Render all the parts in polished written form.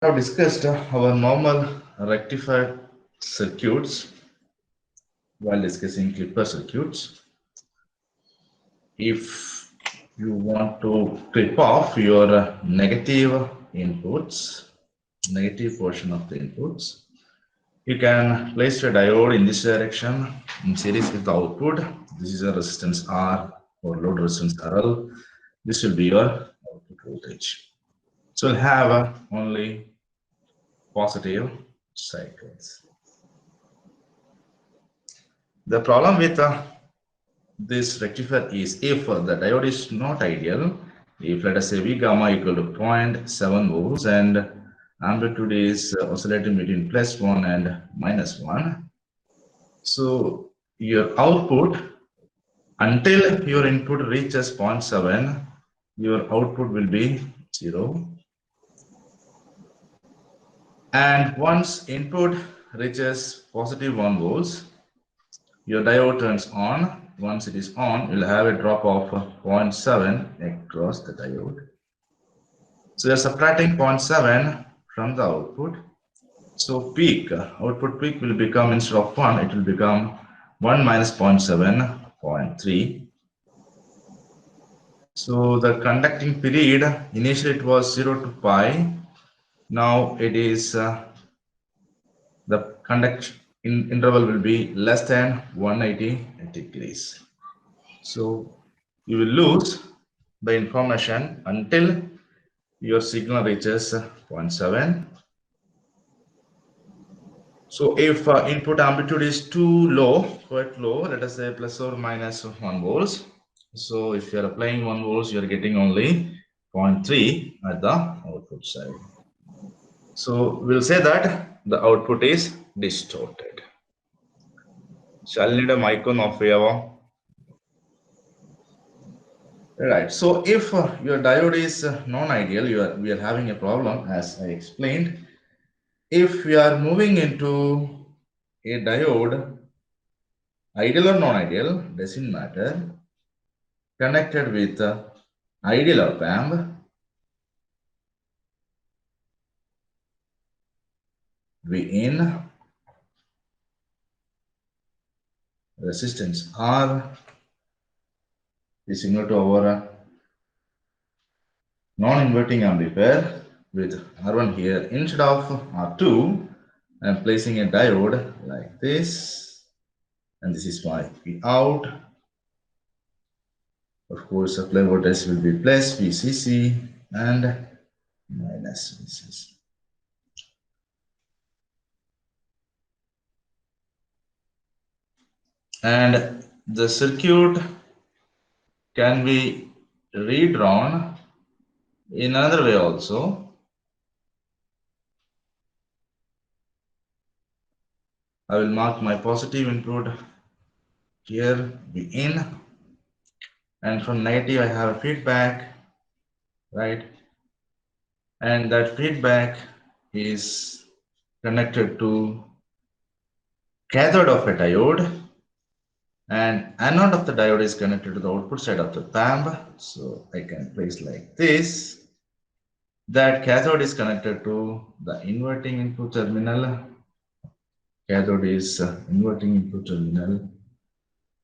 Have discussed our normal rectifier circuits while discussing clipper circuits. If you want to clip off your negative inputs, negative portion of the inputs, you can place your diode in this direction in series with the output. This is a resistance R or load resistance RL. This will be your output voltage. So we'll have only positive cycles. The problem with this rectifier is if the diode is not ideal, if let us say V gamma equal to 0.7 volts and amplitude is oscillating between +1 and -1. So your output, until your input reaches 0.7, your output will be 0. And once input reaches positive 1 volts, your diode turns on. Once it is on, you'll have a drop of 0.7 across the diode. So you're subtracting 0.7 from the output. So peak, output peak will become, instead of 1, it will become 1 minus 0.7, 0.3. So the conducting period, initially it was 0 to pi. Now it is, the conduction interval will be less than 180 degrees. So you will lose the information until your signal reaches 0.7. So if input amplitude is too low, quite low, let us say plus or minus 1 volts. So if you are applying 1 volts, you are getting only 0.3 at the output side. So we'll say that the output is distorted. Shall need a micron of Java. Right. So if your diode is non-ideal, we are having a problem, as I explained. If we are moving into a diode, ideal or non-ideal, doesn't matter, connected with ideal opamp, V in, resistance R is similar to our non-inverting amplifier with R1 here. Instead of R2, I am placing a diode like this, and this is my V out. Of course, supply voltage will be plus VCC and minus VCC. And the circuit can be redrawn in another way also. I will mark my positive input here, be in, and from negative I have a feedback, right? And that feedback is connected to cathode of a diode, and anode of the diode is connected to the output side of the PAMP. So I can place like this. That cathode is connected to the inverting input terminal. Cathode is inverting input terminal.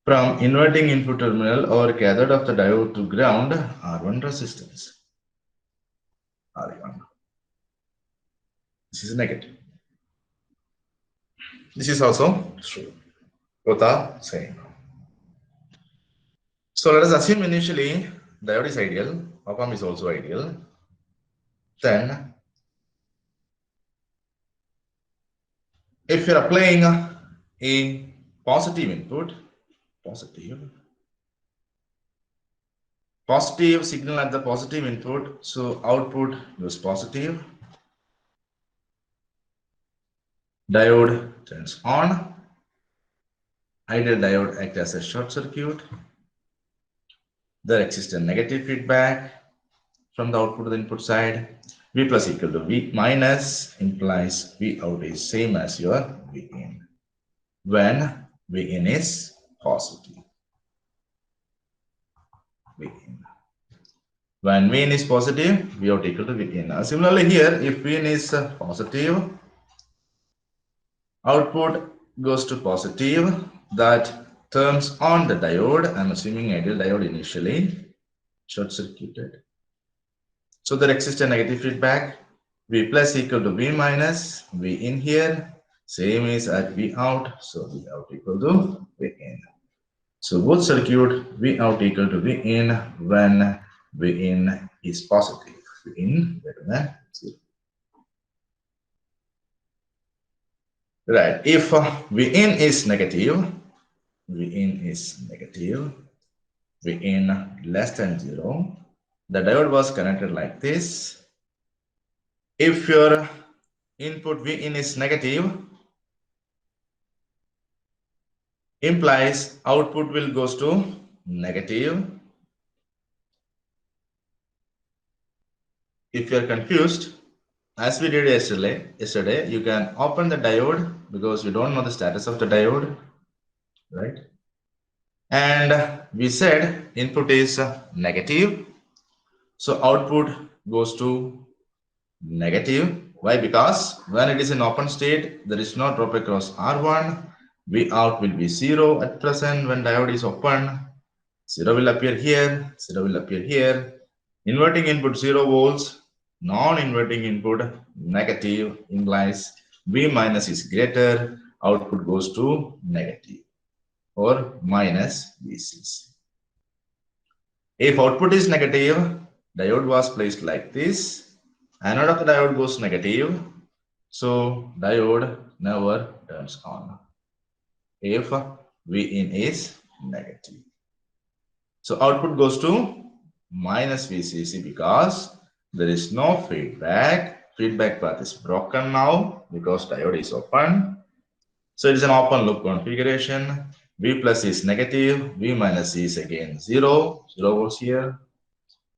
From inverting input terminal or cathode of the diode to ground, R1 resistance. R1. This is negative. This is also true. Both are same. So let us assume initially diode is ideal, opamp is also ideal. Then if you are applying a positive input, positive signal at the positive input, so output is positive, diode turns on, ideal diode acts as a short circuit, there exists a negative feedback from the output to the input side. V plus equal to V minus implies V out is same as your V in when V in is positive. V in. When Vin is positive, Vout equal to Vin. Similarly here, if Vin is positive, output goes to positive. That turns on the diode. I'm assuming ideal diode initially, short circuited. So there exists a negative feedback. V plus equal to V minus. V in here, same is at V out. So V out equal to V in. So both circuit V out equal to V in when V in is positive. V in greater than 0. Right. If V in is negative, V in is negative, V in less than 0, the diode was connected like this. If your input V in is negative, implies output will goes to negative. If you are confused, as we did yesterday, you can open the diode because you don't know the status of the diode, right? And we said input is negative, so output goes to negative. Why? Because when it is in open state, there is no drop across R1. V out will be 0 at present when diode is open. 0 will appear here, 0 will appear here. Inverting input 0 volts, non-inverting input negative implies V minus is greater, output goes to negative or minus VCC. If output is negative, diode was placed like this, anode of the diode goes negative, so diode never turns on if V in is negative. So output goes to minus VCC because there is no feedback. Feedback path is broken now because diode is open. So it is an open loop configuration. V plus is negative, V minus is again 0, 0 volts here.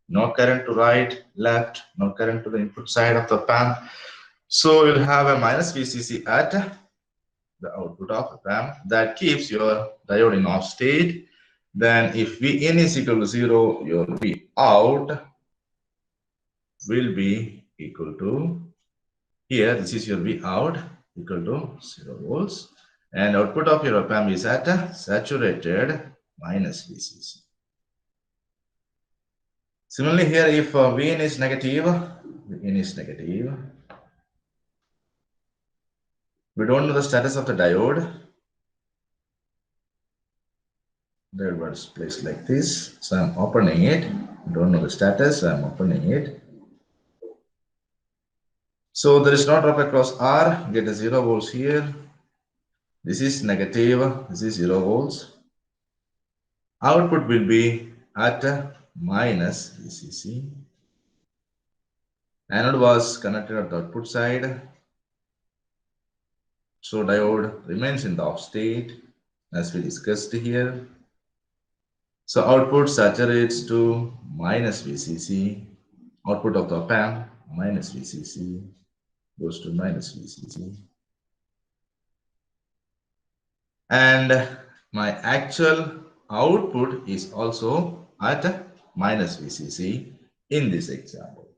No current to right, left, no current to the input side of the pan. So you'll have a minus VCC at the output of the pan that keeps your diode in off state. Then if V in is equal to 0, your V out will be equal to, here this is your V out equal to 0 volts, and output of your op-amp is at saturated minus VCC. Similarly here, if V in is negative, V in is negative, we don't know the status of the diode. Diode was placed like this, so I'm opening it. Don't know the status, so I'm opening it. So there is no drop across R, get a 0 volts here. This is negative, this is 0 volts. Output will be at minus VCC. Anode was connected at the output side. So diode remains in the off state as we discussed here. So output saturates to minus VCC. Output of the op-amp minus VCC goes to minus VCC. And my actual output is also at minus VCC in this example.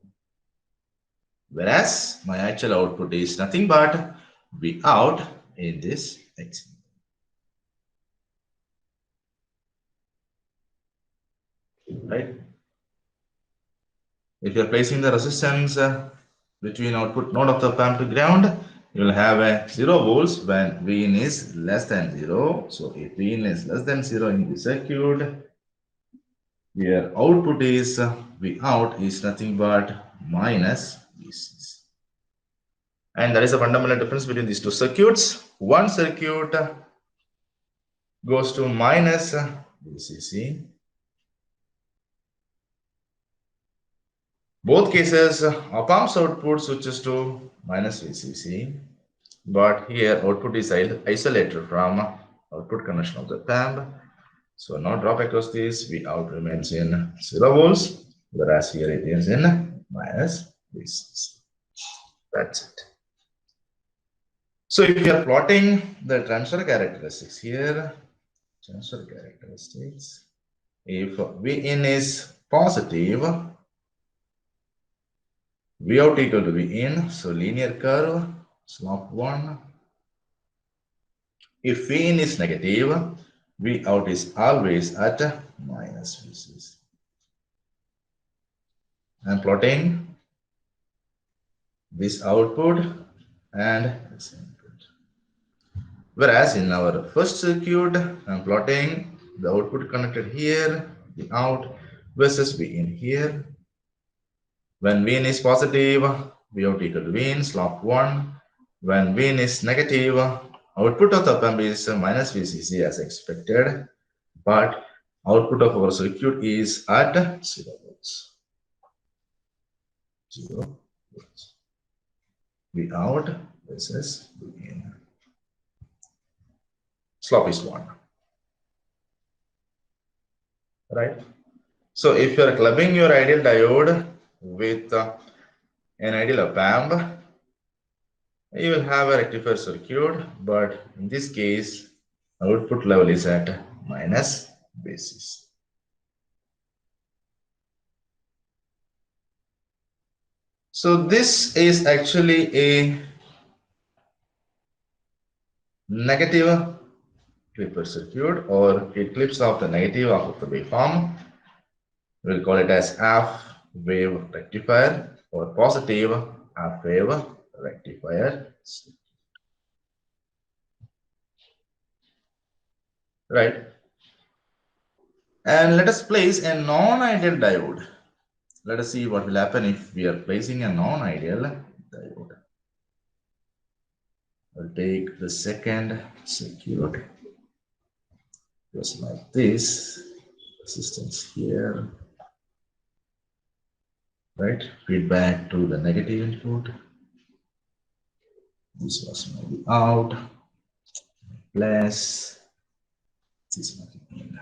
Whereas my actual output is nothing but V out in this example. Right? If you are placing the resistance between output node of the op-amp to ground, you will have a 0 volts when V in is less than 0. So if V in is less than 0 in the circuit, your output is V out is nothing but minus VCC. And there is a fundamental difference between these two circuits. One circuit goes to minus VCC. Both cases, op-amp's output switches to minus VCC, but here output is isolated from output connection of the op-amp. So no drop across this, V out remains in 0 volts, whereas here it is in minus VCC. That's it. So if you are plotting the transfer characteristics here, transfer characteristics, if V in is positive, V out equal to V in, so linear curve, slope 1. If V in is negative, V out is always at minus VCC. I'm plotting this output and this input. Whereas in our first circuit, I'm plotting the output connected here, the out versus V in here. When V in is positive, V out equal to V in, slope 1. When V in is negative, output of the opamp is minus VCC as expected, but output of our circuit is at 0 volts. 0 volts. V out versus V in. Slope is 1. Right? So if you are clubbing your ideal diode with an ideal opamp, you will have a rectifier circuit, but in this case, output level is at minus basis. So this is actually a negative clipper circuit, or it clips off the negative of the waveform. We'll call it as half wave rectifier or positive half wave rectifier. Right? And let us place a non-ideal diode. Let us see what will happen if we are placing a non-ideal diode. I'll take the second circuit. Just like this. Resistance here. Right? Feedback to the negative input. This was maybe out. Plus. This one in.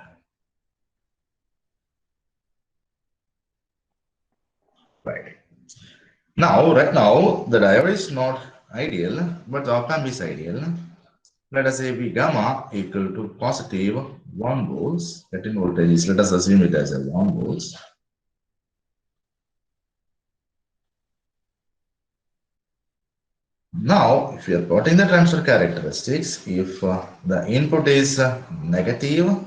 Right. Now, right now, the diode is not ideal, but the op-amp is ideal. Let us say V gamma equal to positive 1 volts. Let in voltage is, let us assume it as a 1 volts. Now, if you are plotting the transfer characteristics, if the input is negative,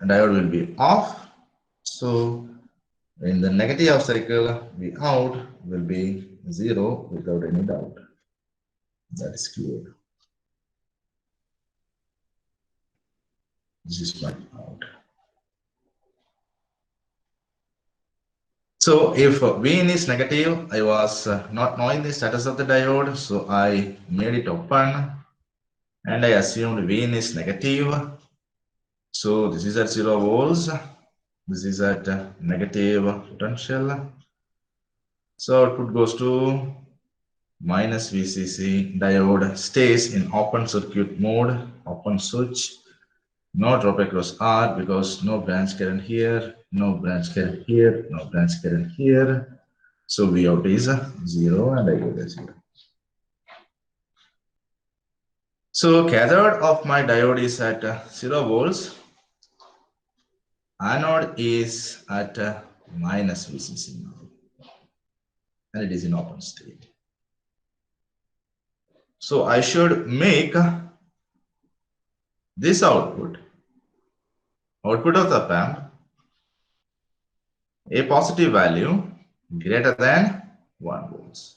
diode will be off. So, in the negative cycle, V out will be 0 without any doubt. That is clear. This is my out. So if V in is negative, I was not knowing the status of the diode, so I made it open and I assumed V in is negative. So this is at 0 volts, this is at negative potential. So output goes to minus VCC. Diode stays in open circuit mode, open switch. No drop across R because no branch current here, no branch current here, no branch current here. So V out is 0 and diode is 0. So cathode of my diode is at 0 volts. Anode is at minus VCC now. And it is in open state. So I should make this output of the op-amp, a positive value greater than 1 volts.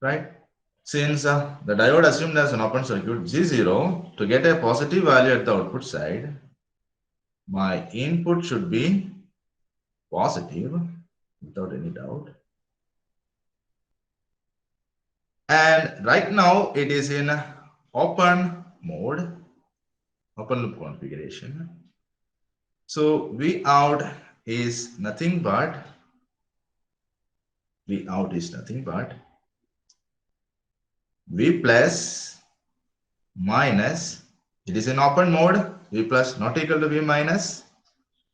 Right? Since the diode assumed as an open circuit G0, to get a positive value at the output side, my input should be positive without any doubt. And right now it is in open mode, open loop configuration. So V out is nothing but V plus minus, it is in open mode, V plus not equal to V minus.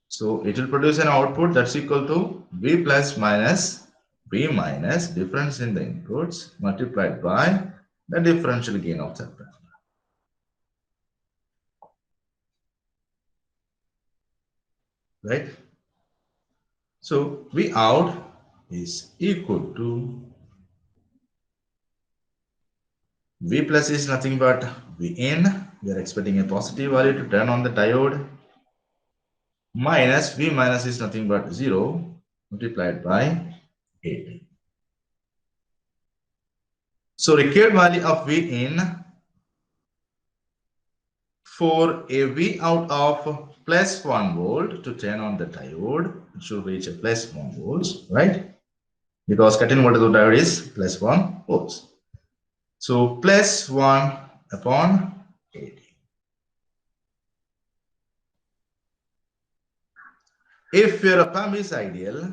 So it will produce an output that's equal to V plus minus V minus difference in the inputs multiplied by the differential gain of the opamp. right? So V out is equal to V plus is nothing but V in. We are expecting a positive value to turn on the diode, minus V minus is nothing but 0 multiplied by 8. So required value of V in for a V out of plus 1 volt to turn on the diode, it should reach a plus 1 volts, right? Because cut-in voltage of diode is plus 1 volts. So plus 1 upon 80. If your op-amp is ideal,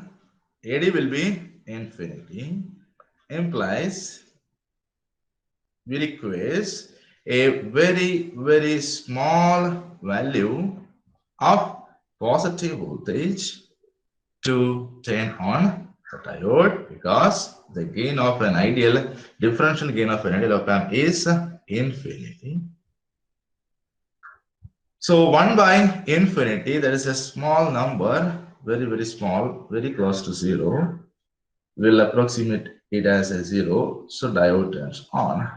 AD will be infinity, implies we request a very small value of positive voltage to turn on the diode, because the gain of an ideal, differential gain of an ideal op-amp is infinity. So 1 by infinity, that is a small number, very small, very close to 0. We'll approximate it as a 0, so diode turns on.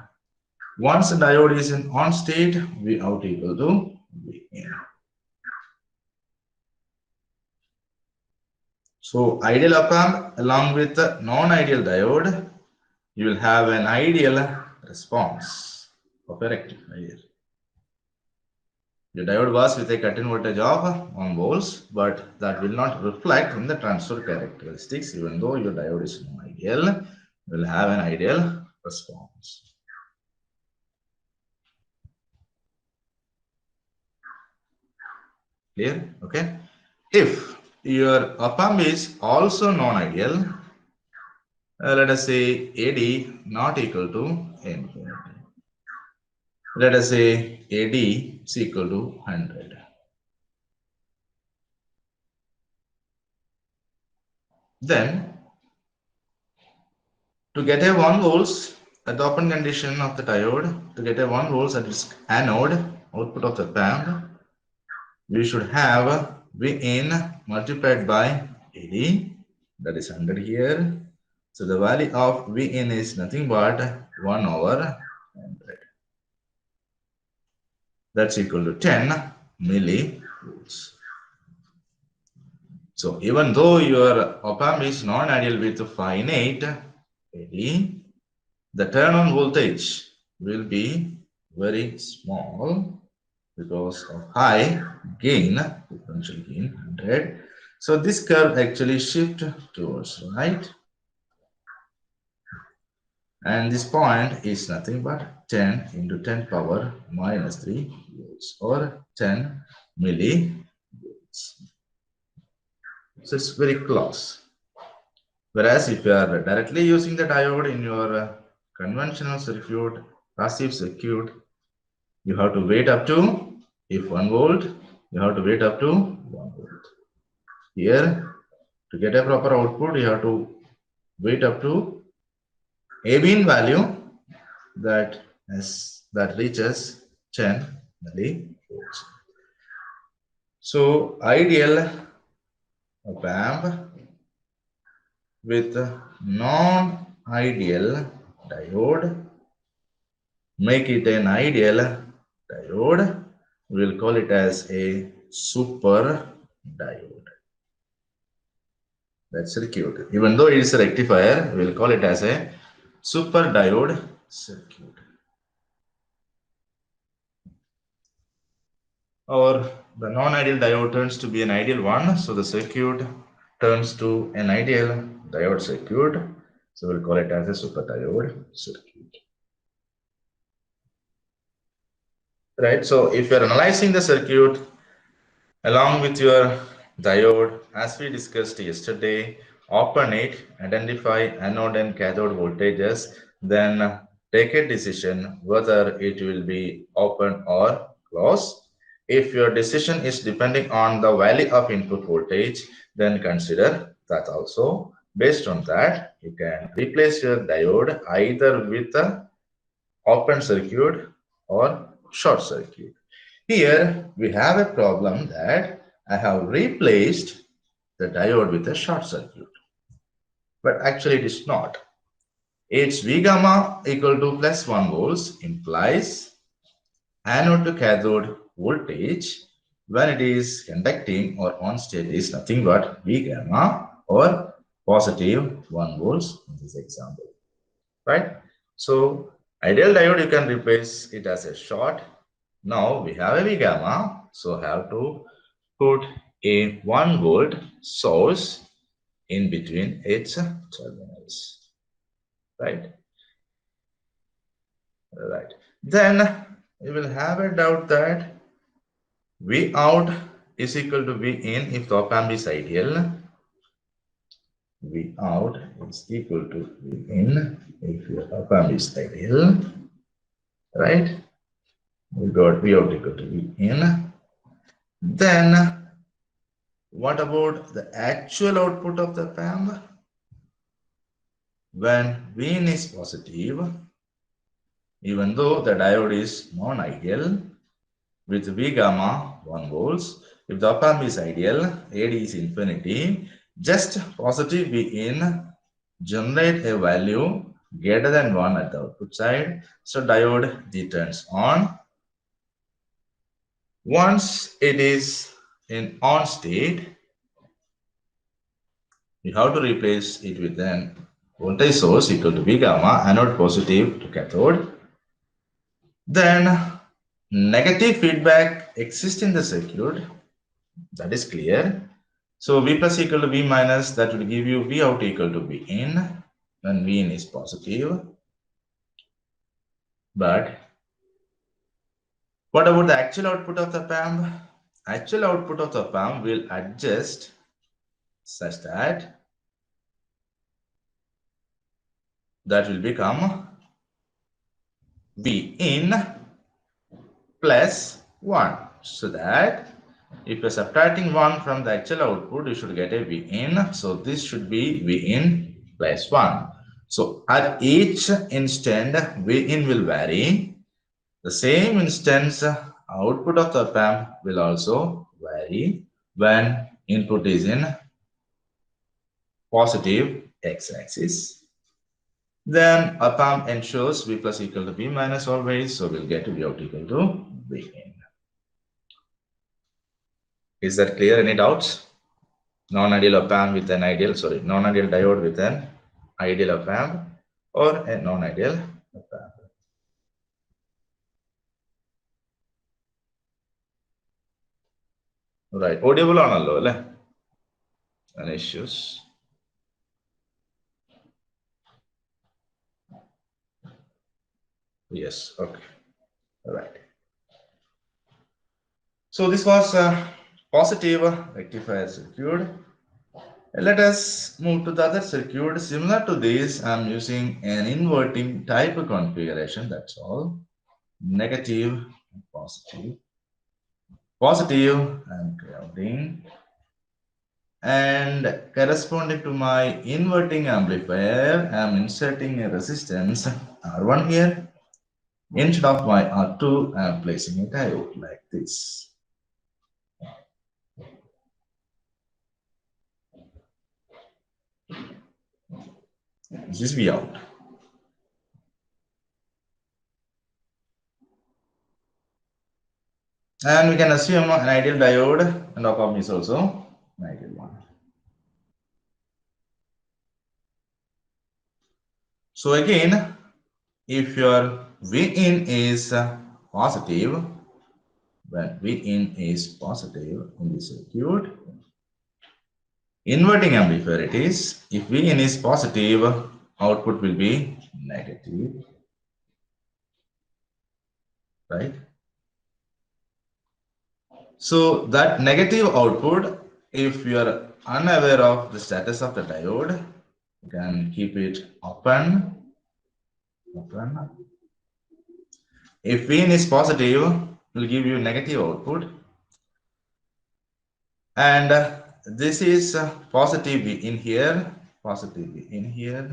Once the diode is in on state, V out equal to V in. So ideal op-amp along with the non-ideal diode, you will have an ideal response of a rectifier. The diode was with a cut-in voltage of 1 volts, but that will not reflect in the transfer characteristics. Even though your diode is non-ideal, you will have an ideal response. Clear? Okay. If your op-amp is also non-ideal, let us say AD not equal to infinity. Let us say AD is equal to 100. Then, to get a 1 volts at the open condition of the diode, to get a 1 volts at its anode output of the op-amp, we should have V in multiplied by AD, that is 100 here. So the value of V in is nothing but 1 over 100. That's equal to 10 millivolts. So even though your op-amp is non-ideal with finite AD, the turn-on voltage will be very small because of high gain, differential gain 100. So this curve actually shift towards right. And this point is nothing but 10 into 10 power minus 3 volts or 10 millivolts. So it's very close. Whereas if you are directly using the diode in your conventional circuit, passive circuit, you have to wait up to, if 1 volt, you have to wait up to 1 volt. Here, to get a proper output, you have to wait up to a mean value that reaches 10 millivolts. So ideal op-amp with non-ideal diode, make it an ideal diode. We'll call it as a super diode. That's circuit. Even though it is a rectifier, we'll call it as a super diode circuit. Or the non-ideal diode turns to be an ideal one, so the circuit turns to an ideal diode circuit. So we'll call it as a super diode circuit. Right. So if you're analyzing the circuit along with your diode, as we discussed yesterday, open it, identify anode and cathode voltages, then take a decision whether it will be open or closed. If your decision is depending on the value of input voltage, then consider that also. Based on that, you can replace your diode either with a open circuit or short circuit. Here we have a problem that I have replaced the diode with a short circuit. But actually it is not. Its V gamma equal to plus 1 volts implies anode to cathode voltage when it is conducting or on state is nothing but V gamma or positive 1 volts in this example, right? So ideal diode you can replace it as a short. Now we have a V gamma, so have to put a 1 volt source in between its terminals, right? Right. Then you will have a doubt that V out is equal to V in if the op amp is ideal. V out is equal to V in if your op amp is ideal, right? We got V out equal to V in. Then what about the actual output of the op amp? When V in is positive, even though the diode is non-ideal, with V gamma 1 volts. If the op amp is ideal, AD is infinity, just positive V in generate a value greater than 1 at the output side. So diode D turns on. Once it is in on state, you have to replace it with an voltage source equal to V gamma, anode positive to cathode. Then negative feedback exists in the circuit. That is clear. So V plus equal to V minus, that will give you V out equal to V in when V in is positive. But what about the actual output of the op amp? Actual output of the op amp will adjust such that that will become V in plus 1. So that if you're subtracting 1 from the actual output, you should get a V in. So this should be V in plus 1. So at each instant, V in will vary. The same instance output of the op amp will also vary when input is in positive x-axis. Then op amp ensures V plus equal to V minus always, so we'll get V out equal to V in. Is that clear? Any doubts? Non-ideal op amp with an ideal, non-ideal diode with an ideal op amp or a non-ideal op amp. Right. Audible ആണല്ലോ അല്ലേ? Any issues? Yes. Okay. All right. So this was a positive rectifier circuit. Let us move to the other circuit. Similar to this, I'm using an inverting type of configuration. That's all. Negative and positive. Positive and grounding. And corresponding to my inverting amplifier, I'm inserting a resistance R1 here. Instead of my R2, I'm placing a diode like this. This is V out. And we can assume an ideal diode and op amp is also an ideal one. So again, if your V in is positive, when V in is positive in the circuit, inverting amplifier it is, if V in is positive, output will be negative, right? So that negative output, if you are unaware of the status of the diode, you can keep it open. If V in is positive, it will give you negative output. And this is positive V in here, positive V in here.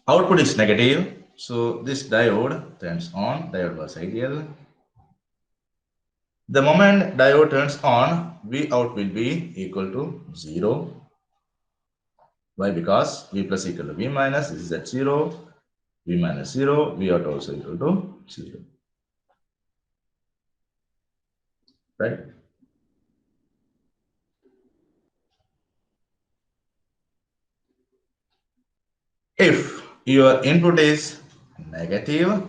Output is negative. So this diode turns on, diode was ideal. The moment diode turns on, V out will be equal to 0. Why? Because V plus equal to V minus, this is at 0, V minus 0, V out also equal to 0. Right? If your input is negative,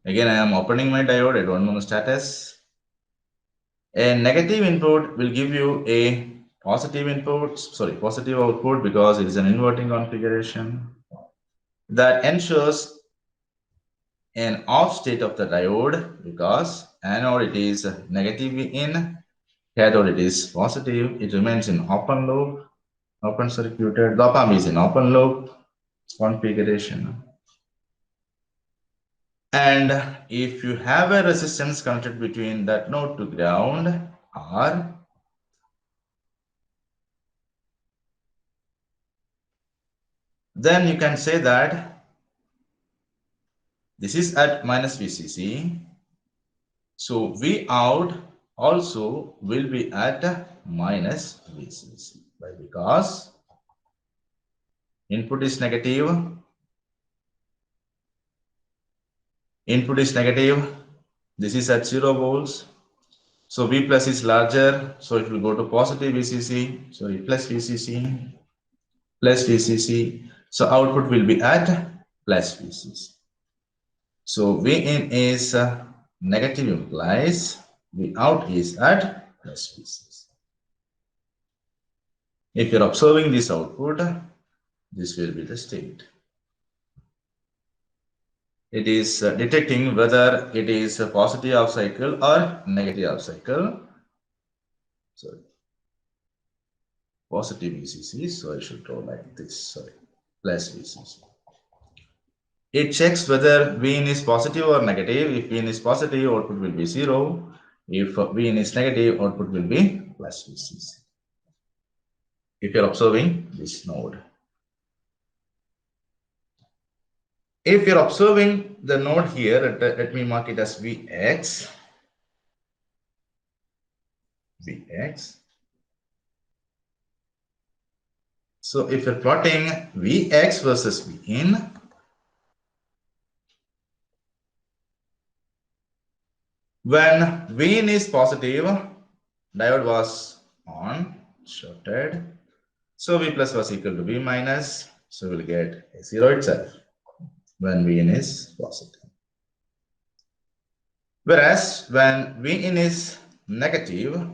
again I am opening my diode, I don't know the status. A negative input will give you a positive input, sorry, positive output because it is an inverting configuration that ensures an off state of the diode because anode it is negative in, cathode it is positive, it remains in open loop, open circuited, the opamp is in open loop configuration. And if you have a resistance connected between that node to ground R, then you can say that this is at minus VCC. So V out also will be at minus VCC. Why? Because input is negative, input is negative, this is at 0 volts. So V plus is larger, so it will go to positive VCC, sorry, plus VCC, plus VCC. So output will be at plus VCC. So V in is negative implies V out is at plus VCC. If you're observing this output, this will be the state. It is detecting whether it is a positive half cycle or negative half cycle. Sorry, positive VCC, so I should draw like this, sorry, plus VCC. It checks whether Vin is positive or negative. If Vin is positive, output will be 0. If Vin is negative, output will be plus VCC. If you're observing this node. If you're observing the node here, let me mark it as Vx. Vx. So if you're plotting Vx versus Vin, when Vin is positive, diode was on, shorted. So V plus was equal to V minus. So we'll get a 0 itself when Vin is positive. Whereas when Vin is negative,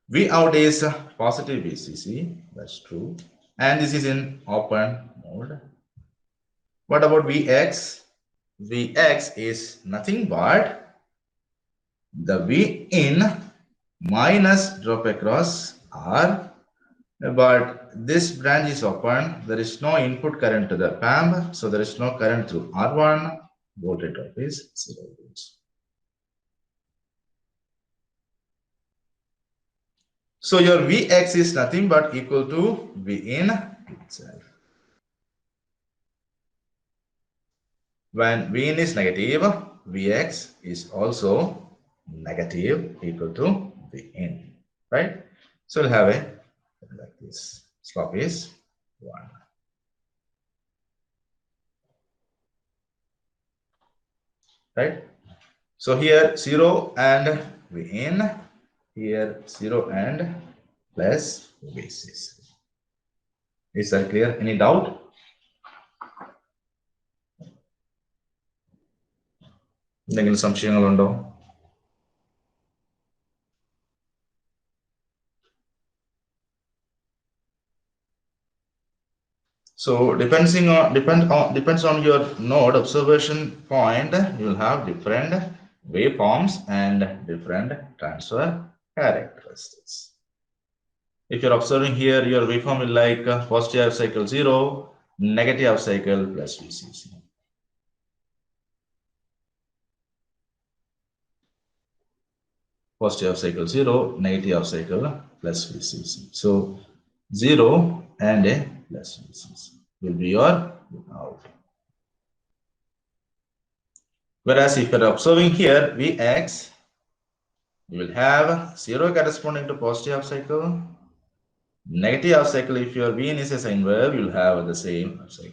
V out is positive VCC, that's true. And this is in open mode. What about Vx? Vx is nothing but the V in minus drop across R, but this branch is open. There is no input current to the PAMP, so there is no current through R1. Voltage drop is 0 volts. So your Vx is nothing but equal to V in itself. When V in is negative, Vx is also negative equal to V in, right? So we'll have a like this. Slope is 1. Right? So here 0 and V in, here 0 and plus Vcc. Is that clear? Any doubt? എന്തെങ്കിലും സംശയങ്ങളുണ്ടോ? So depends on your node observation point, you will have different waveforms and different transfer characteristics. If you're observing here, your waveform will like positive half cycle 0, negative half cycle plus VCC. Positive half cycle 0, negative half cycle plus VCC. So 0 and a plus VCC will be your out. Whereas if you are observing here Vx, you will have 0 corresponding to positive half cycle, negative half cycle. If your Vn is a sine wave, you will have the same half cycle.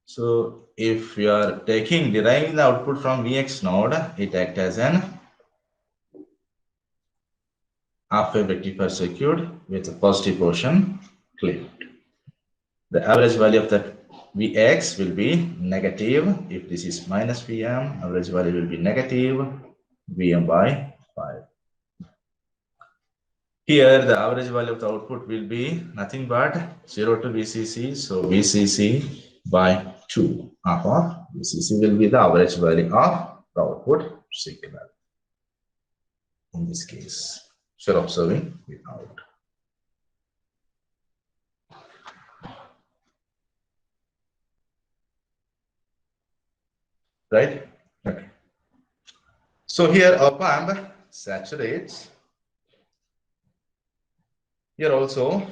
So if you are deriving the output from Vx node, it acts as an half-wave rectifier circuit with a positive portion clipped. The average value of that Vx will be negative. If this is minus Vm, average value will be negative Vm by 5. Here, the average value of the output will be nothing but 0 to VCC. So, VCC by 2. Half of VCC will be the average value of the output signal. In this case, so you're observing without. Right? Okay. So, here opamp saturates. Here also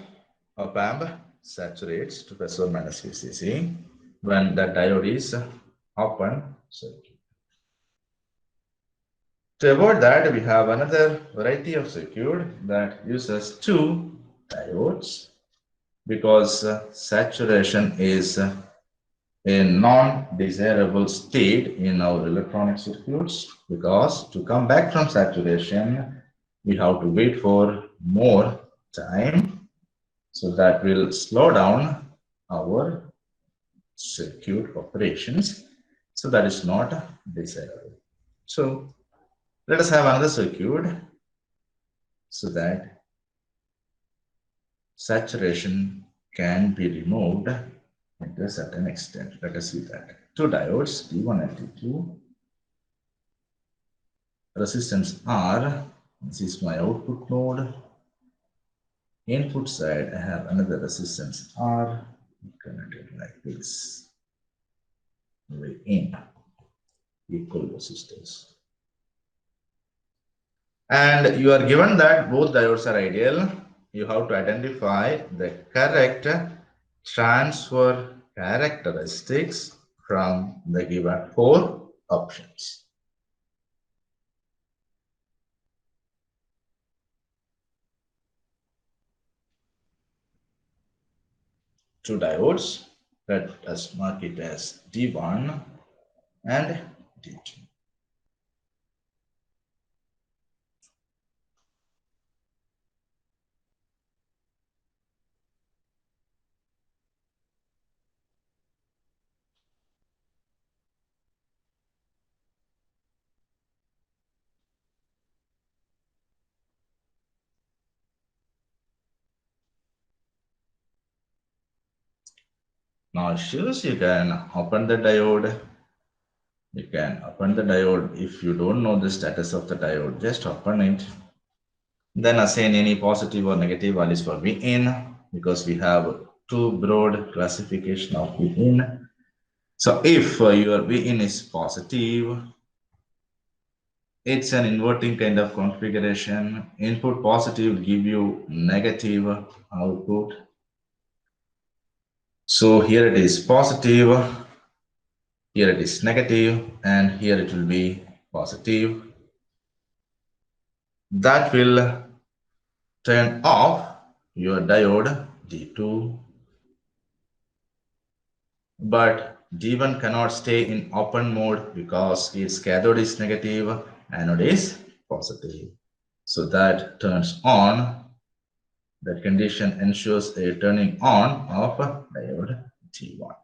opamp saturates to plus or minus VCC when the diode is open circuit. To avoid that, we have another variety of circuit that uses two diodes because saturation is a non-desirable state in our electronic circuits, because to come back from saturation, we have to wait for more time, so that will slow down our circuit operations. So that is not desirable. So let us have another circuit so that saturation can be removed to a certain extent. Let us see that. Two diodes, D1 and D2. Resistance R. This is my output node. Input side, I have another resistance R connected like this. Way in equal resistors. And you are given that both diodes are ideal. You have to identify the correct transfer characteristics from the given 4 options. Two diodes, let us mark it as D1 and D2. Now issues, you can open the diode. You can open the diode. If you don't know the status of the diode, just open it. Then assign any positive or negative values for Vin, because we have two broad classification of Vin. So if your Vin is positive, it's an inverting kind of configuration. Input positive give you negative output. So here it is positive, here it is negative, and here it will be positive. That will turn off your diode D2. But D1 cannot stay in open mode because its cathode is negative, anode is positive. So that turns on. That condition ensures a turning on of diode T1.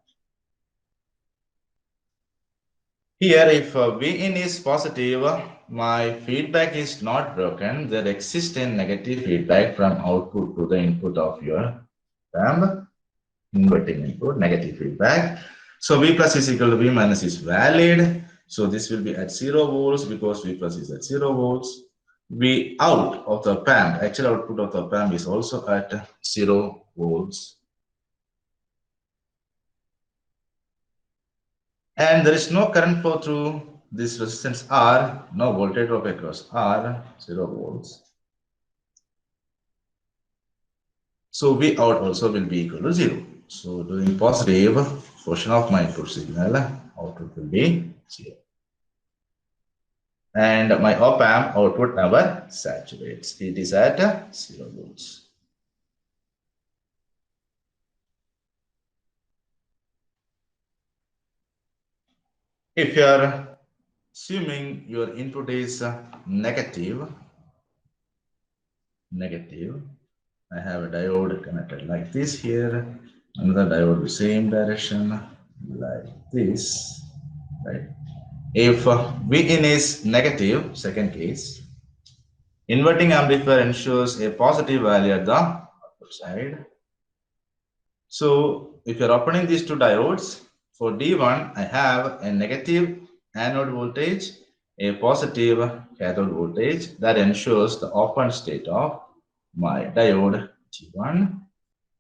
Here, if Vin is positive, my feedback is not broken. There exists a negative feedback from output to the input of your ramp, inverting input, negative feedback. So V plus is equal to V minus is valid. So this will be at 0 volts because V plus is at 0 volts. V out of the opamp, actual output of the opamp is also at 0 volts. And there is no current flow through this resistance R, no voltage drop across R, 0 volts. So V out also will be equal to 0. So doing positive portion of my input signal, output will be 0. And my op-amp output never saturates. It is at 0 volts. If you are assuming your input is negative, I have a diode connected like this here, another diode the same direction like this, right? If Vin is negative, second case, inverting amplifier ensures a positive value at the output side. So if you're opening these two diodes, for D1, I have a negative anode voltage, a positive cathode voltage that ensures the open state of my diode G1.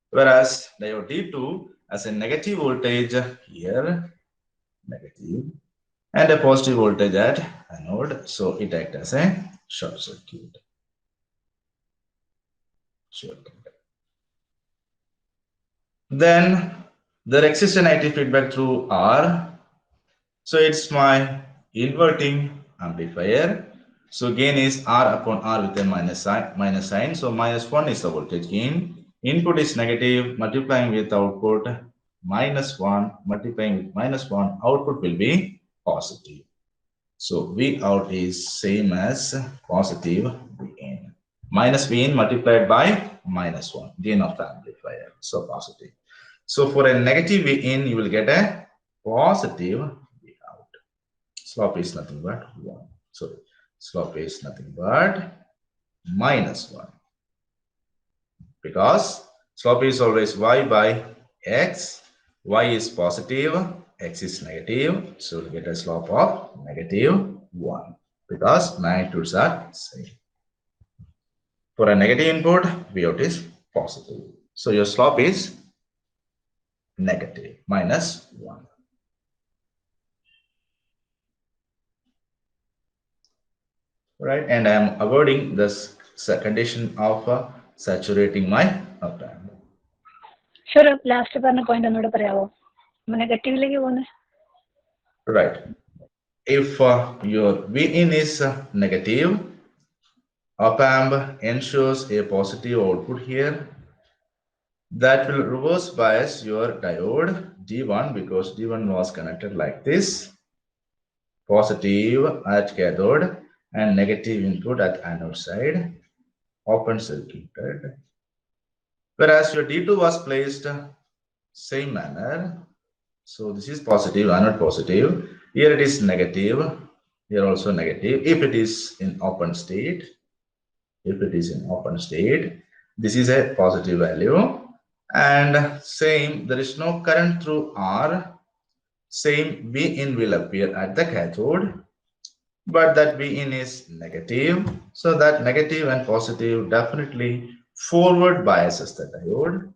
Whereas diode D2 has a negative voltage here, negative, and a positive voltage at anode. So it acts as a short circuit. Then there exists an negative feedback through R. So it's my inverting amplifier. So gain is R upon R with a minus sign. So minus 1 is the voltage gain. Input is negative, multiplying with output minus 1, multiplying with minus 1, output will be positive. So V out is same as positive V in. Minus V in multiplied by minus 1, gain of the amplifier. So positive. So for a negative V in, you will get a positive V out. Slope is nothing but 1. So slope is nothing but minus 1. Because slope is always y by x. Y is positive, x is negative. So we'll get a slope of negative 1. Because magnitudes are same. For a negative input, V out is positive. So your slope is negative, minus 1. Right, and I am avoiding this condition of saturating my op-amp. Sir, last point on negative. Right. If your Vin is negative, op-amp ensures a positive output here. That will reverse bias your diode D1 because D1 was connected like this. Positive at cathode and negative input at anode side. Open circuited. Whereas your D2 was placed same manner. So this is positive, anode positive. Here it is negative. Here also negative. If it is in open state, this is a positive value. And same, there is no current through R. Same V in will appear at the cathode. But that V in is negative. So that negative and positive definitely forward biases the diode.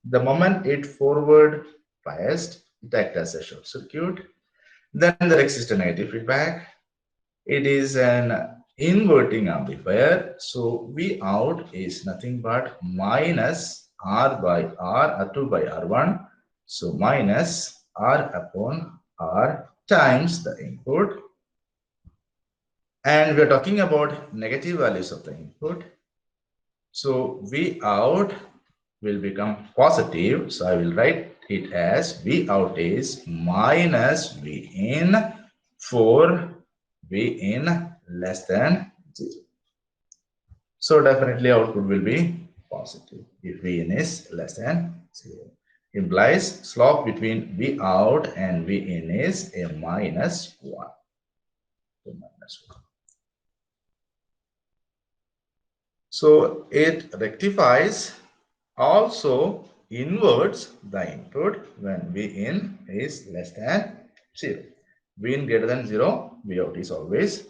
The moment it forward biased, it acts as a short circuit. Then there exists a negative feedback. It is an inverting amplifier. So V out is nothing but minus R by R, R2 by R1. So minus R upon R times the input. And we are talking about negative values of the input. So V out will become positive. So I will write it as V out is minus V in for V in less than 0. So definitely output will be positive if V in is less than 0. Implies slope between V out and V in is a minus 1. So it rectifies, also inverts the input when V in is less than 0. V in greater than 0, V out is always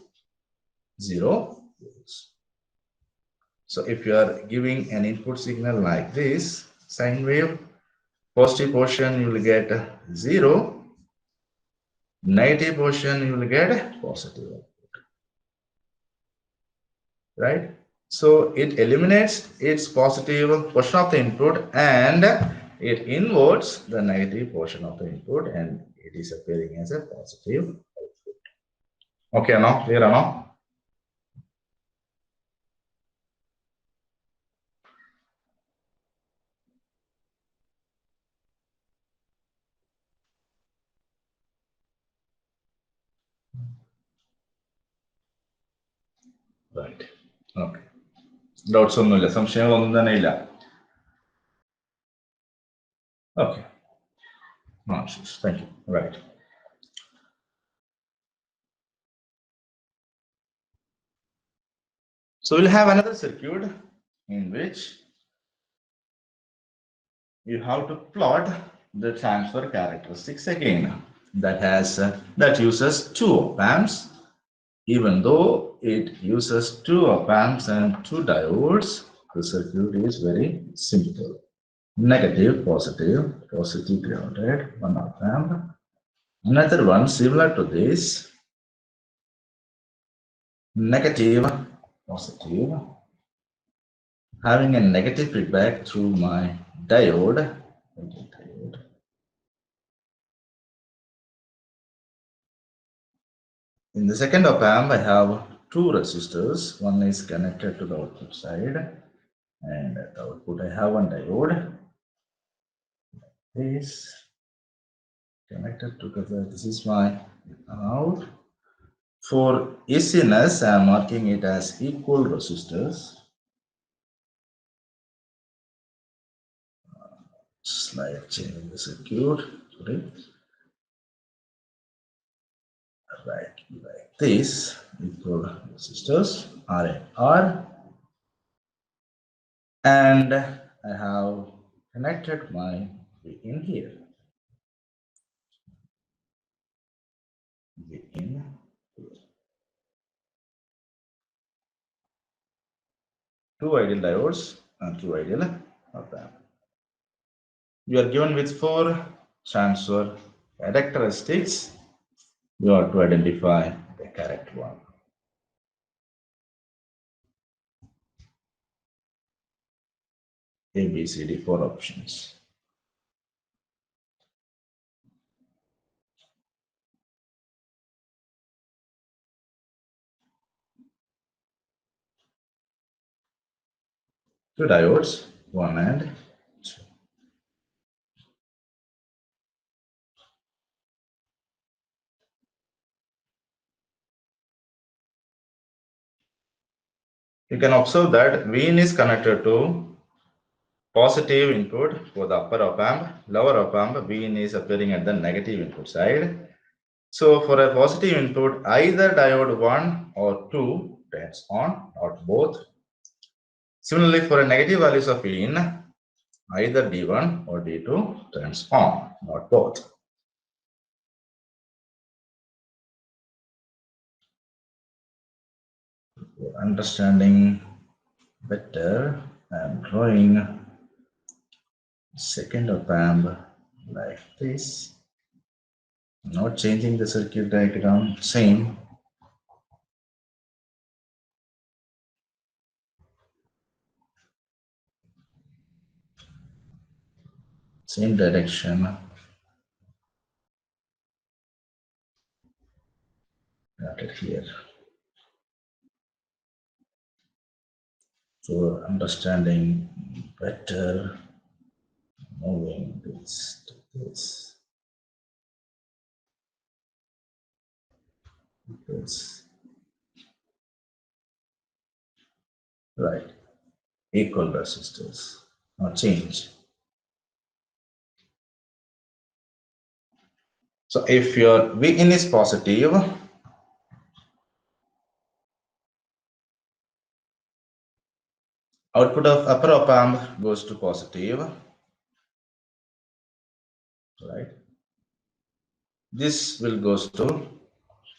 0 volts. So if you are giving an input signal like this, sine wave, positive portion you will get 0, negative portion you will get positive output. Right? So it eliminates its positive portion of the input and it inverts the negative portion of the input and it is appearing as a positive output. Okay, now clear now? Right. Okay. Doubts ഒന്നുമില്ല സംശയങ്ങളൊന്നും തന്നെ ഇല്ല. Okay. No issues. Thank you. Right. So we'll have another circuit in which you have to plot the transfer characteristics again. That uses two opamps. Even though it uses two opamps and two diodes, the circuit is very simple. Negative, positive, positive grounded, one opamp. Another one similar to this, negative, positive, having a negative feedback through my diode. In the second op-amp, I have two resistors. One is connected to the output side, and at the output I have one diode. This connected together. This is my out. For easiness, I am marking it as equal resistors. Slide changing the circuit. Sorry. Like this, equal resistors R and R, and I have connected my in here. In here. Two ideal diodes and two ideal op-amp. You are given with four transfer characteristics. You have to identify the correct one. A, B, C, D, four options. Two diodes, one and two. You can observe that Vin is connected to positive input for the upper op-amp, lower op-amp, Vin is appearing at the negative input side. So for a positive input, either diode 1 or 2 turns on, not both. Similarly, for a negative values of in, either D1 or D2 turns on, not both. For understanding better, I am drawing second op-amp like this. Not changing the circuit diagram, same. Same direction. Got it here. For understanding better, moving this to this. This. Right. Equal resistors. Not change. So if your Vin is positive, output of upper op-amp goes to positive, right? This will goes to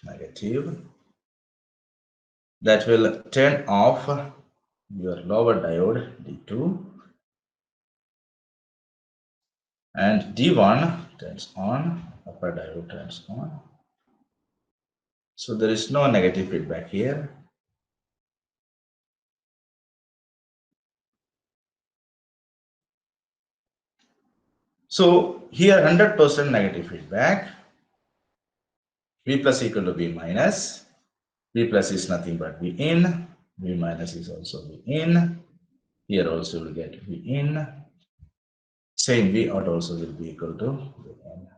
negative. That will turn off your lower diode D2, and D1 turns on, upper diode turns on. So there is no negative feedback here. So here 100% negative feedback. V plus equal to V minus. V plus is nothing but V in. V minus is also V in. Here also we'll get V in. Same V out also will be equal to V in.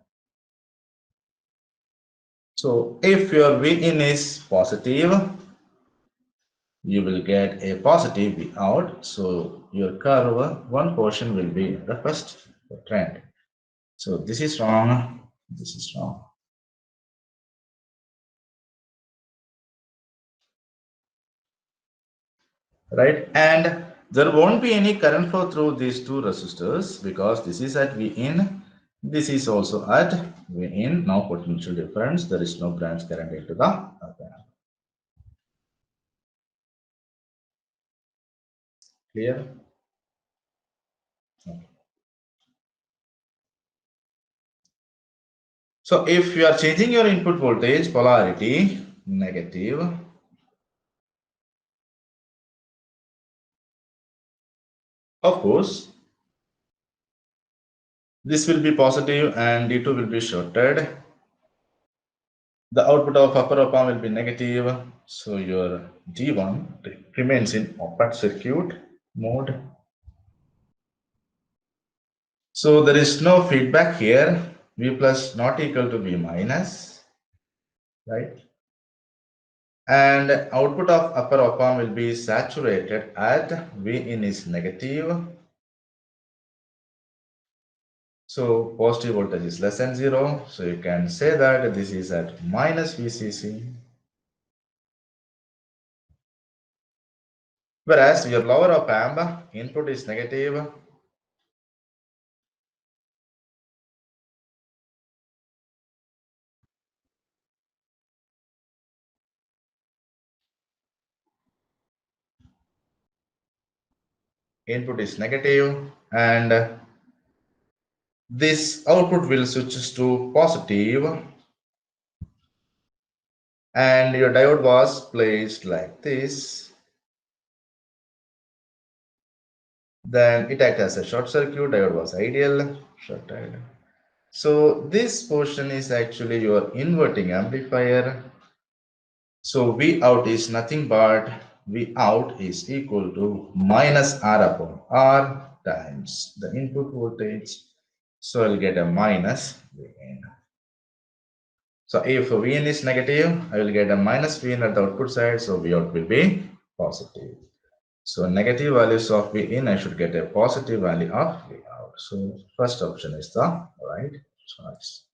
So if your V in is positive, you will get a positive V out. So your curve, one portion will be the first trend. So this is wrong. This is wrong. Right? And there won't be any current flow through these two resistors because this is at V in, this is also at V in. No potential difference. There is no branch current into the opamp. Clear? Okay. So if you are changing your input voltage polarity negative, of course, this will be positive and D2 will be shorted. The output of upper opamp will be negative. So your D1 remains in open circuit mode. So there is no feedback here. V plus not equal to V minus, right? And output of upper opamp will be saturated at V in is negative. So positive voltage is less than 0. So you can say that this is at minus VCC. Whereas your lower opamp input is negative. Input is negative and this output will switch to positive and your diode was placed like this. Then it acted as a short circuit, diode was ideal, shorted. So this portion is actually your inverting amplifier. So V out is nothing but V out is equal to minus R upon R times the input voltage. So I'll get a minus V in. So if V in is negative, I will get a minus V in at the output side. So V out will be positive. So negative values of V in, I should get a positive value of V out. So first option is the right choice.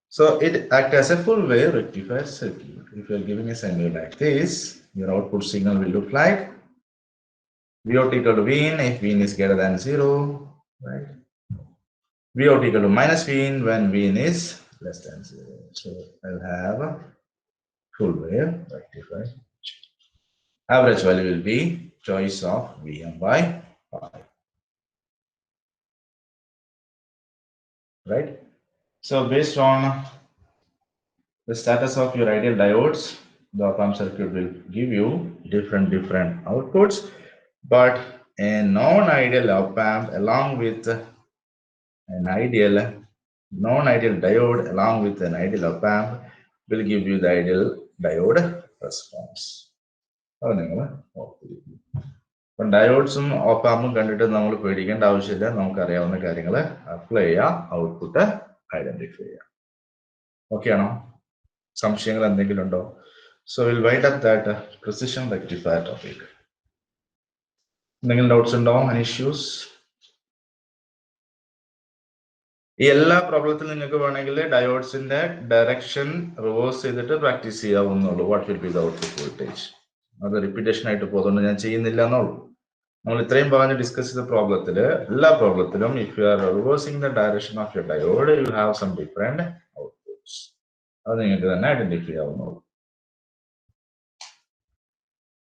So it acts as a full wave rectifier circuit. If you are giving a signal like this, your output signal will look like V out equal to V in if V in is greater than 0, right? V out equal to minus V in when V in is less than 0. So I'll have a full wave rectifier. Average value will be choice of Vm by pi. Right? So based on the status of your ideal diodes, the opamp circuit will give you different outputs, but a non-ideal opamp along with an ideal non-ideal diode along with an ideal opamp will give you the ideal diode response. അപ്പം ഡയോഡ്സും ഓപ്പാമ്പും കണ്ടിട്ട് നമ്മൾ പേടിക്കേണ്ട ആവശ്യമില്ല. നമുക്കറിയാവുന്ന കാര്യങ്ങൾ apply ചെയ്യാം, output identify ചെയ്യാം. Okay ആണോ? സംശയങ്ങൾ എന്തെങ്കിലും ഉണ്ടോ? So will wind up that precision rectifier topic. എന്തെങ്കിലും ഡൗട്ട്സ് ഉണ്ടോ? Any issues? ഈ എല്ലാ പ്രോബ്ലത്തിലും നിങ്ങൾക്ക് വേണമെങ്കിൽ ഡയോഡ്സിന്റെ ഡയറക്ഷൻ റിവേഴ്സ് ചെയ്തിട്ട് പ്രാക്ടീസ് ചെയ്യാവുന്നുള്ളൂ. What will be the output voltage. അത് റിപ്പീറ്റേഷൻ ആയിട്ട് പോകുന്നുണ്ട്, ഞാൻ ചെയ്യുന്നില്ല എന്നുള്ളൂ. നമ്മൾ ഇത്രയും പറഞ്ഞ് ഡിസ്കസ് ചെയ്ത പ്രോബ്ലത്തിൽ എല്ലാ പ്രോബ്ലത്തിലും if you are reversing the direction of your diode you have some different outputs. അത് നിങ്ങൾക്ക് തന്നെ ഐഡന്റിഫൈ ചെയ്യാവുന്നുള്ളൂ.